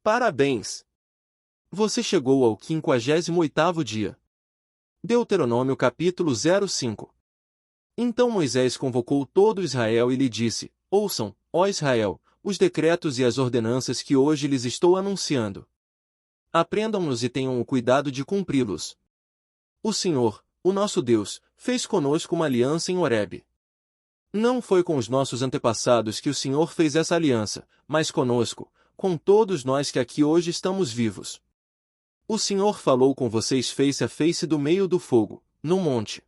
Parabéns! Você chegou ao 58º dia. Deuteronômio capítulo 05. Então Moisés convocou todo Israel e lhe disse: Ouçam, ó Israel, os decretos e as ordenanças que hoje lhes estou anunciando. Aprendam-nos e tenham o cuidado de cumpri-los. O Senhor, o nosso Deus, fez conosco uma aliança em Horebe. Não foi com os nossos antepassados que o Senhor fez essa aliança, mas conosco, com todos nós que aqui hoje estamos vivos. O Senhor falou com vocês face a face do meio do fogo, no monte.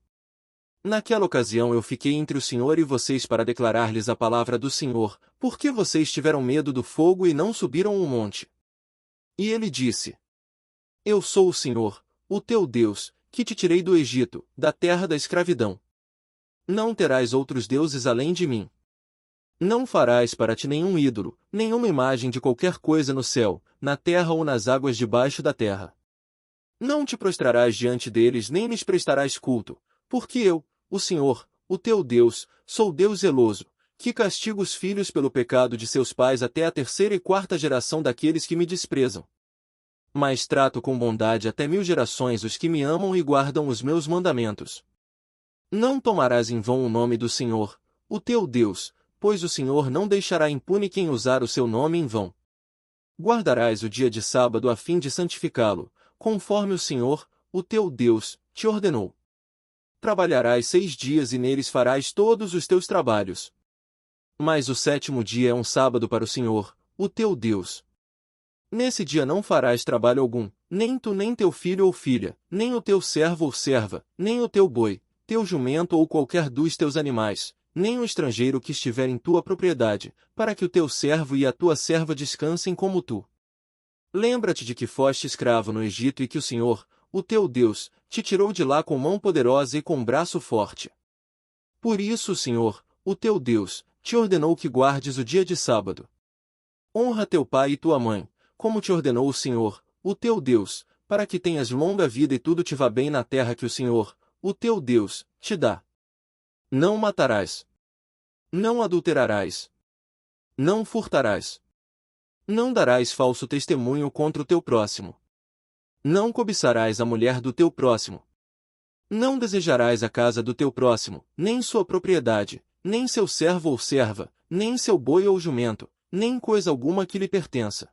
Naquela ocasião eu fiquei entre o Senhor e vocês para declarar-lhes a palavra do Senhor, porque vocês tiveram medo do fogo e não subiram o monte. E ele disse: Eu sou o Senhor, o teu Deus, que te tirei do Egito, da terra da escravidão. Não terás outros deuses além de mim. Não farás para ti nenhum ídolo, nenhuma imagem de qualquer coisa no céu, na terra ou nas águas debaixo da terra. Não te prostrarás diante deles nem lhes prestarás culto, porque eu, o Senhor, o teu Deus, sou Deus zeloso, que castigo os filhos pelo pecado de seus pais até a 3ª e 4ª geração daqueles que me desprezam. Mas trato com bondade até 1000 gerações os que me amam e guardam os meus mandamentos. Não tomarás em vão o nome do Senhor, o teu Deus, pois o Senhor não deixará impune quem usar o seu nome em vão. Guardarás o dia de sábado a fim de santificá-lo, conforme o Senhor, o teu Deus, te ordenou. Trabalharás 6 dias e neles farás todos os teus trabalhos. Mas o 7º dia é um sábado para o Senhor, o teu Deus. Nesse dia não farás trabalho algum, nem tu nem teu filho ou filha, nem o teu servo ou serva, nem o teu boi, teu jumento ou qualquer dos teus animais, nem o estrangeiro que estiver em tua propriedade, para que o teu servo e a tua serva descansem como tu. Lembra-te de que foste escravo no Egito e que o Senhor, o teu Deus, te tirou de lá com mão poderosa e com braço forte. Por isso o Senhor, o teu Deus, te ordenou que guardes o dia de sábado. Honra teu pai e tua mãe, como te ordenou o Senhor, o teu Deus, para que tenhas longa vida e tudo te vá bem na terra que o Senhor, o teu Deus, te dá. Não matarás. Não adulterarás. Não furtarás. Não darás falso testemunho contra o teu próximo. Não cobiçarás a mulher do teu próximo. Não desejarás a casa do teu próximo, nem sua propriedade, nem seu servo ou serva, nem seu boi ou jumento, nem coisa alguma que lhe pertença.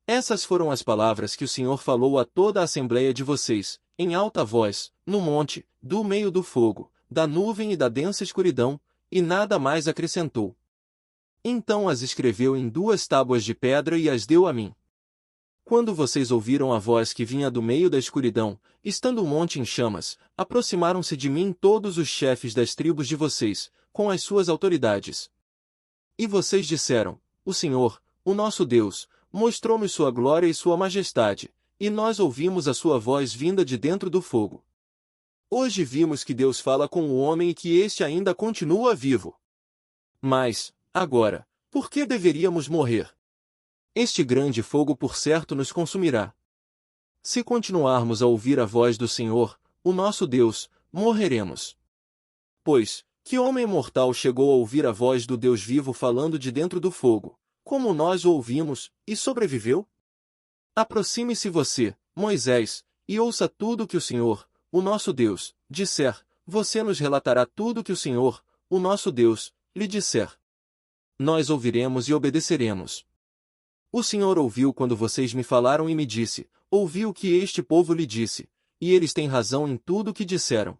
Essas foram as palavras que o Senhor falou a toda a assembleia de vocês, em alta voz, no monte, do meio do fogo, da nuvem e da densa escuridão, e nada mais acrescentou. Então as escreveu em 2 tábuas de pedra e as deu a mim. Quando vocês ouviram a voz que vinha do meio da escuridão, estando o monte em chamas, aproximaram-se de mim todos os chefes das tribos de vocês, com as suas autoridades. E vocês disseram: O Senhor, o nosso Deus, mostrou-nos sua glória e sua majestade, e nós ouvimos a sua voz vinda de dentro do fogo. Hoje vimos que Deus fala com o homem e que este ainda continua vivo. Mas, agora, por que deveríamos morrer? Este grande fogo por certo nos consumirá. Se continuarmos a ouvir a voz do Senhor, o nosso Deus, morreremos. Pois, que homem mortal chegou a ouvir a voz do Deus vivo falando de dentro do fogo, como nós o ouvimos, e sobreviveu? Aproxime-se você, Moisés, e ouça tudo que o Senhor, o nosso Deus, disser. Você nos relatará tudo que o Senhor, o nosso Deus, lhe disser. Nós ouviremos e obedeceremos. O Senhor ouviu quando vocês me falaram e me disse: ouvi o que este povo lhe disse, e eles têm razão em tudo o que disseram.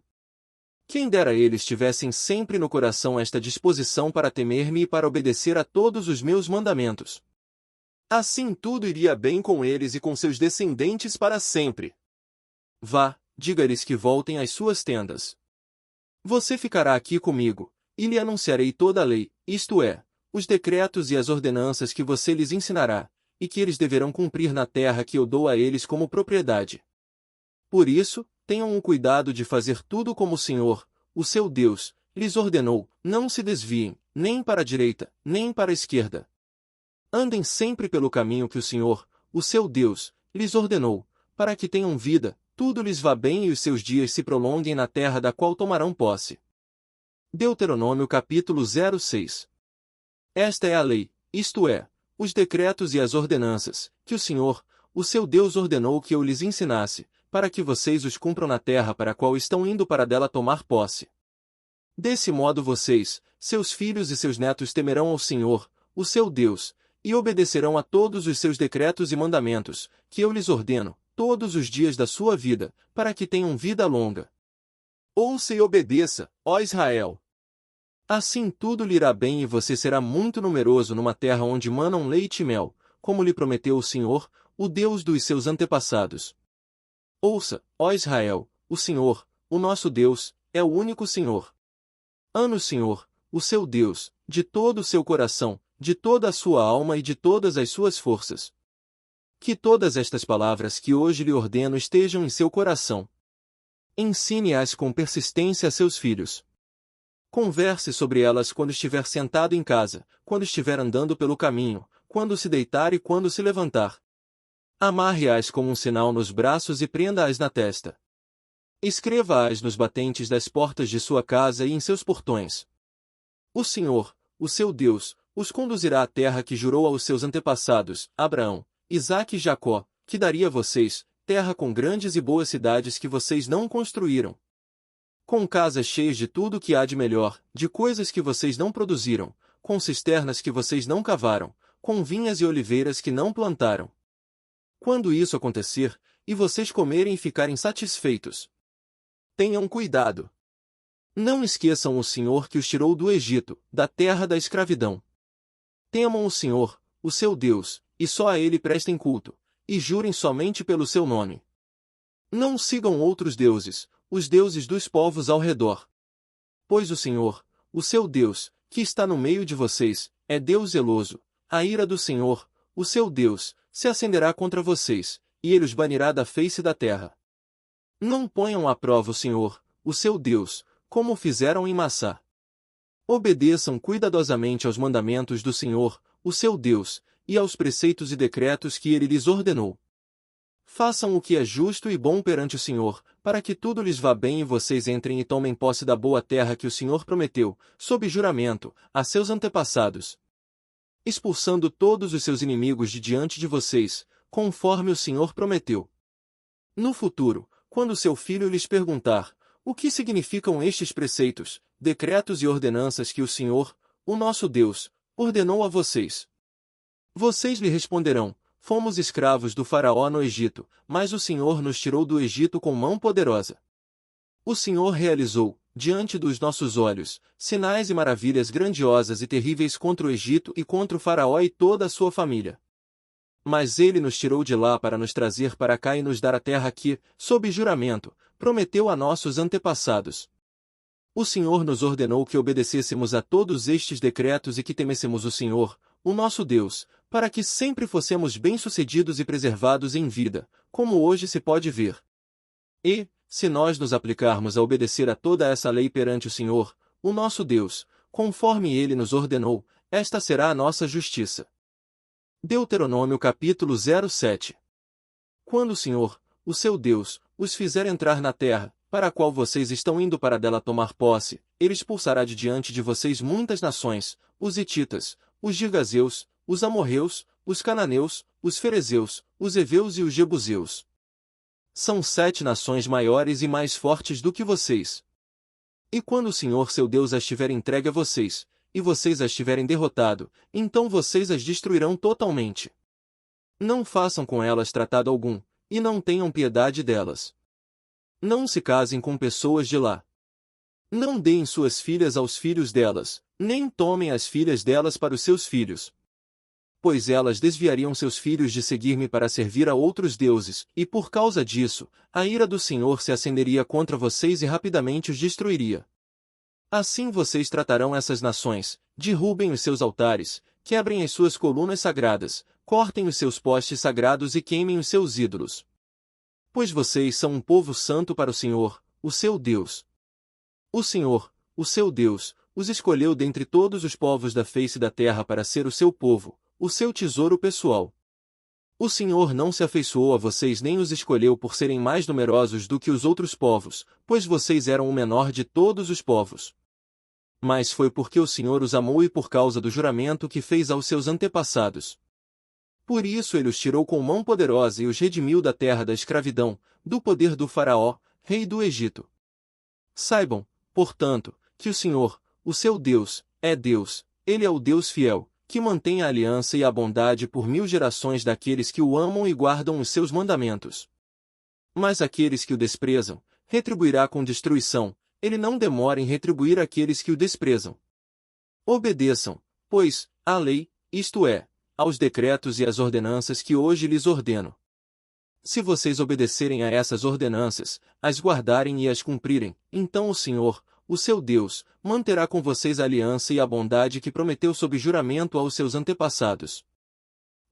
Quem dera eles tivessem sempre no coração esta disposição para temer-me e para obedecer a todos os meus mandamentos. Assim tudo iria bem com eles e com seus descendentes para sempre. Vá, diga-lhes que voltem às suas tendas. Você ficará aqui comigo, e lhe anunciarei toda a lei, isto é, os decretos e as ordenanças que você lhes ensinará, e que eles deverão cumprir na terra que eu dou a eles como propriedade. Por isso, tenham o cuidado de fazer tudo como o Senhor, o seu Deus, lhes ordenou, não se desviem, nem para a direita, nem para a esquerda. Andem sempre pelo caminho que o Senhor, o seu Deus, lhes ordenou, para que tenham vida, tudo lhes vá bem e os seus dias se prolonguem na terra da qual tomarão posse. Deuteronômio capítulo 06. Esta é a lei, isto é, os decretos e as ordenanças, que o Senhor, o seu Deus ordenou que eu lhes ensinasse, para que vocês os cumpram na terra para a qual estão indo para dela tomar posse. Desse modo vocês, seus filhos e seus netos temerão ao Senhor, o seu Deus, e obedecerão a todos os seus decretos e mandamentos, que eu lhes ordeno, todos os dias da sua vida, para que tenham vida longa. Ouça e obedeça, ó Israel! Assim tudo lhe irá bem e você será muito numeroso numa terra onde manam leite e mel, como lhe prometeu o Senhor, o Deus dos seus antepassados. Ouça, ó Israel, o Senhor, o nosso Deus, é o único Senhor. Ame o Senhor, o seu Deus, de todo o seu coração, de toda a sua alma e de todas as suas forças. Que todas estas palavras que hoje lhe ordeno estejam em seu coração. Ensine-as com persistência a seus filhos. Converse sobre elas quando estiver sentado em casa, quando estiver andando pelo caminho, quando se deitar e quando se levantar. Amarre-as como um sinal nos braços e prenda-as na testa. Escreva-as nos batentes das portas de sua casa e em seus portões. O Senhor, o seu Deus, os conduzirá à terra que jurou aos seus antepassados, Abraão, Isaque e Jacó, que daria a vocês, terra com grandes e boas cidades que vocês não construíram. Com casas cheias de tudo que há de melhor, de coisas que vocês não produziram, com cisternas que vocês não cavaram, com vinhas e oliveiras que não plantaram. Quando isso acontecer, e vocês comerem e ficarem satisfeitos, tenham cuidado. Não esqueçam o Senhor que os tirou do Egito, da terra da escravidão. Temam o Senhor, o seu Deus, e só a Ele prestem culto, e jurem somente pelo seu nome. Não sigam outros deuses, os deuses dos povos ao redor. Pois o Senhor, o seu Deus, que está no meio de vocês, é Deus zeloso. A ira do Senhor, o seu Deus, se acenderá contra vocês, e Ele os banirá da face da terra. Não ponham à prova o Senhor, o seu Deus, como fizeram em Massá. Obedeçam cuidadosamente aos mandamentos do Senhor, o seu Deus, e aos preceitos e decretos que Ele lhes ordenou. Façam o que é justo e bom perante o Senhor, para que tudo lhes vá bem e vocês entrem e tomem posse da boa terra que o Senhor prometeu, sob juramento, a seus antepassados, expulsando todos os seus inimigos de diante de vocês, conforme o Senhor prometeu. No futuro, quando seu filho lhes perguntar, o que significam estes preceitos, decretos e ordenanças que o Senhor, o nosso Deus, ordenou a vocês? Vocês lhe responderão, fomos escravos do faraó no Egito, mas o Senhor nos tirou do Egito com mão poderosa. O Senhor realizou, diante dos nossos olhos, sinais e maravilhas grandiosas e terríveis contra o Egito e contra o faraó e toda a sua família. Mas ele nos tirou de lá para nos trazer para cá e nos dar a terra que, sob juramento, prometeu a nossos antepassados. O Senhor nos ordenou que obedecêssemos a todos estes decretos e que temêssemos o Senhor, o nosso Deus, para que sempre fossemos bem-sucedidos e preservados em vida, como hoje se pode ver. E, se nós nos aplicarmos a obedecer a toda essa lei perante o Senhor, o nosso Deus, conforme Ele nos ordenou, esta será a nossa justiça. Deuteronômio capítulo 07. Quando o Senhor, o seu Deus, os fizer entrar na terra, para a qual vocês estão indo para dela tomar posse, Ele expulsará de diante de vocês muitas nações, os hititas, os girgazeus, os amorreus, os cananeus, os ferezeus, os heveus e os jebuseus. São 7 nações maiores e mais fortes do que vocês. E quando o Senhor seu Deus as tiver entregue a vocês, e vocês as tiverem derrotado, então vocês as destruirão totalmente. Não façam com elas tratado algum, e não tenham piedade delas. Não se casem com pessoas de lá. Não deem suas filhas aos filhos delas, nem tomem as filhas delas para os seus filhos. Pois elas desviariam seus filhos de seguir-me para servir a outros deuses, e por causa disso, a ira do Senhor se acenderia contra vocês e rapidamente os destruiria. Assim vocês tratarão essas nações, derrubem os seus altares, quebrem as suas colunas sagradas, cortem os seus postes sagrados e queimem os seus ídolos. Pois vocês são um povo santo para o Senhor, o seu Deus. O Senhor, o seu Deus, os escolheu dentre todos os povos da face da terra para ser o seu povo, o seu tesouro pessoal. O Senhor não se afeiçoou a vocês nem os escolheu por serem mais numerosos do que os outros povos, pois vocês eram o menor de todos os povos. Mas foi porque o Senhor os amou e por causa do juramento que fez aos seus antepassados. Por isso ele os tirou com mão poderosa e os redimiu da terra da escravidão, do poder do Faraó, rei do Egito. Saibam, portanto, que o Senhor, o seu Deus, é Deus, ele é o Deus fiel, que mantém a aliança e a bondade por 1000 gerações daqueles que o amam e guardam os seus mandamentos. Mas aqueles que o desprezam, retribuirá com destruição, ele não demora em retribuir aqueles que o desprezam. Obedeçam, pois, à lei, isto é, aos decretos e às ordenanças que hoje lhes ordeno. Se vocês obedecerem a essas ordenanças, as guardarem e as cumprirem, então o Senhor, o seu Deus, manterá com vocês a aliança e a bondade que prometeu sob juramento aos seus antepassados.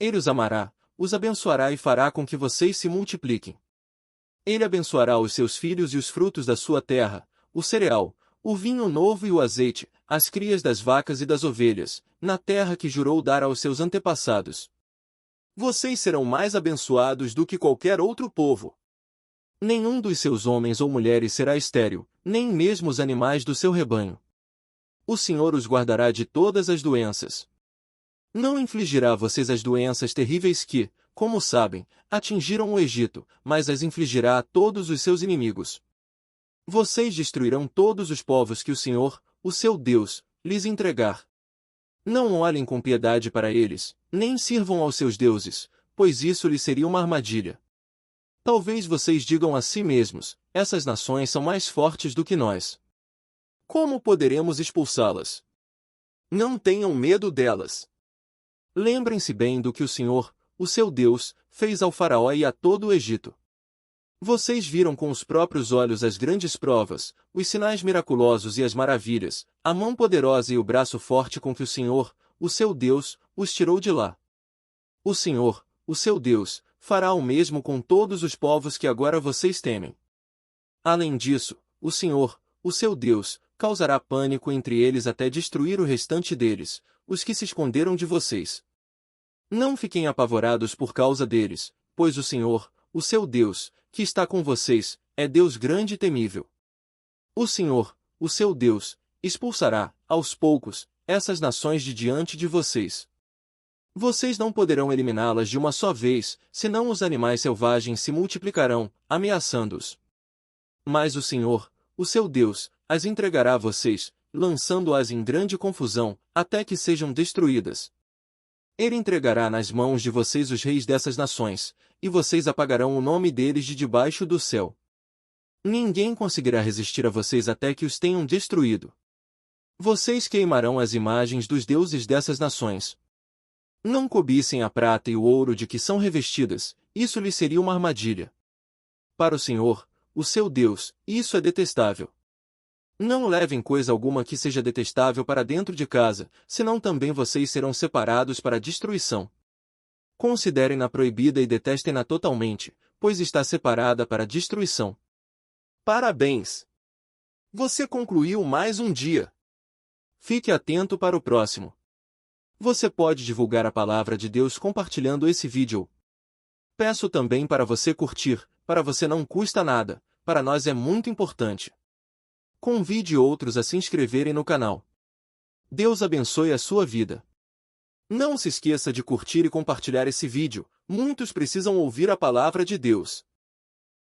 Ele os amará, os abençoará e fará com que vocês se multipliquem. Ele abençoará os seus filhos e os frutos da sua terra, o cereal, o vinho novo e o azeite, as crias das vacas e das ovelhas, na terra que jurou dar aos seus antepassados. Vocês serão mais abençoados do que qualquer outro povo. Nenhum dos seus homens ou mulheres será estéril, nem mesmo os animais do seu rebanho. O Senhor os guardará de todas as doenças. Não infligirá a vocês as doenças terríveis que, como sabem, atingiram o Egito, mas as infligirá a todos os seus inimigos. Vocês destruirão todos os povos que o Senhor, o seu Deus, lhes entregar. Não olhem com piedade para eles, nem sirvam aos seus deuses, pois isso lhes seria uma armadilha. Talvez vocês digam a si mesmos, essas nações são mais fortes do que nós. Como poderemos expulsá-las? Não tenham medo delas. Lembrem-se bem do que o Senhor, o seu Deus, fez ao Faraó e a todo o Egito. Vocês viram com os próprios olhos as grandes provas, os sinais miraculosos e as maravilhas, a mão poderosa e o braço forte com que o Senhor, o seu Deus, os tirou de lá. O Senhor, o seu Deus, fará o mesmo com todos os povos que agora vocês temem. Além disso, o Senhor, o seu Deus, causará pânico entre eles até destruir o restante deles, os que se esconderam de vocês. Não fiquem apavorados por causa deles, pois o Senhor, o seu Deus, que está com vocês, é Deus grande e temível. O Senhor, o seu Deus, expulsará, aos poucos, essas nações de diante de vocês. Vocês não poderão eliminá-las de uma só vez, senão os animais selvagens se multiplicarão, ameaçando-os. Mas o Senhor, o seu Deus, as entregará a vocês, lançando-as em grande confusão, até que sejam destruídas. Ele entregará nas mãos de vocês os reis dessas nações, e vocês apagarão o nome deles de debaixo do céu. Ninguém conseguirá resistir a vocês até que os tenham destruído. Vocês queimarão as imagens dos deuses dessas nações. Não cobicem a prata e o ouro de que são revestidas, isso lhes seria uma armadilha. Para o Senhor, o seu Deus, isso é detestável. Não levem coisa alguma que seja detestável para dentro de casa, senão também vocês serão separados para a destruição. Considerem-na proibida e detestem-na totalmente, pois está separada para a destruição. Parabéns! Você concluiu mais um dia. Fique atento para o próximo. Você pode divulgar a palavra de Deus compartilhando esse vídeo. Peço também para você curtir, para você não custa nada, para nós é muito importante. Convide outros a se inscreverem no canal. Deus abençoe a sua vida. Não se esqueça de curtir e compartilhar esse vídeo, muitos precisam ouvir a palavra de Deus.